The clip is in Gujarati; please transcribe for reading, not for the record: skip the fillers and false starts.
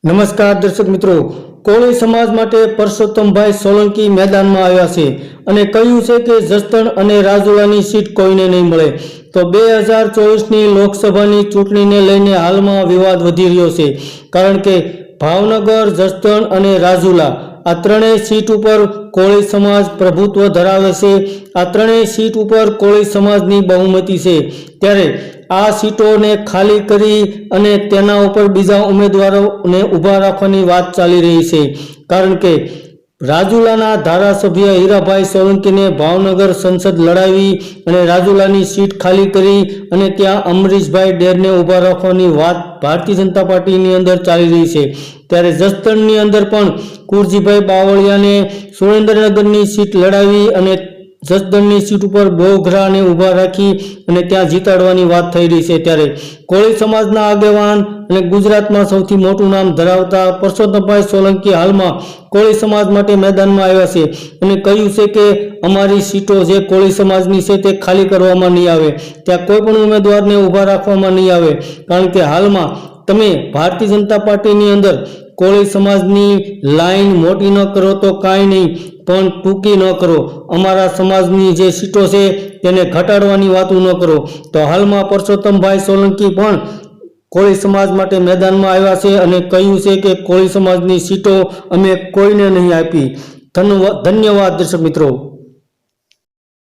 નમસ્કાર દર્શક મિત્રો, કોળી સમાજ માટે પરસોત્તમભાઈ સોલંકી મેદાનમાં આવ્યા છે અને કહ્યું છે કે જસદણ અને રાજુલાની સીટ કોઈને નહીં મળે. તો 2024ની લોકસભાની ચૂંટણીને લઈને હાલમાં વિવાદ વધી રહ્યો છે, કારણ કે ભાવનગર, જસદણ અને રાજુલા આ ત્રણેય સીટ ઉપર કોળી સમાજ પ્રભુત્વ ધરાવે છે. આ ત્રણેય સીટ ઉપર કોળી સમાજની બહુમતી છે. ત્યારે આ સીટોને ખાલી કરી અને તેના ઉપર બીજા ઉમેદવારોને ઊભા રાખવાની વાત ચાલી રહી છે, કારણ કે રાજુલાના ધારાસભ્ય હીરાભાઈ સોલંકીને ભાવનગર સંસદ લડાવી અને રાજુલાની સીટ ખાલી કરી અને ત્યાં અમરીશભાઈ ડેરને ઊભા રાખવાની વાત ભારતીય જનતા પાર્ટીની અંદર ચાલી રહી છે. ત્યારે જસદણની અંદર પણ કુરજીભાઈ બાવળિયાને સુરેન્દ્રનગરની સીટ લડાવી અને જસદણની સીટ ઉપર બોઘરાને ઊભા રાખી અને ત્યાં જીતાડવાની વાત થઈ રહી છે. ત્યારે કોળી સમાજના આગેવાન અને ગુજરાતમાં સૌથી મોટું નામ ધરાવતા પરસોત્તમભાઈ સોલંકી હાલમાં કોળી સમાજ માટે મેદાનમાં આવ્યા છે અને કહ્યું છે કે અમારી સીટો જે કોળી સમાજની છે તે ખાલી કરવામાં નહીં આવે, ત્યાં કોઈ પણ ઉમેદવારને ઊભા રાખવામાં નહીં આવે, કારણ કે હાલમાં તમે ભારતીય જનતા પાર્ટીની અંદર કોળી સમાજની લાઈન મોટી ન કરો તો કાંઈ નહીં, પણ ટૂંકી ન કરો. અમારા સમાજની જે સીટો છે તેને ઘટાડવાની વાતો ન કરો. તો હાલમાં પરસોત્તમભાઈ સોલંકી પણ કોળી સમાજ માટે મેદાનમાં આવ્યા છે અને કહ્યું છે કે કોળી સમાજની સીટો અમે કોઈને નહીં આપી. ધન્યવાદ દર્શક મિત્રો.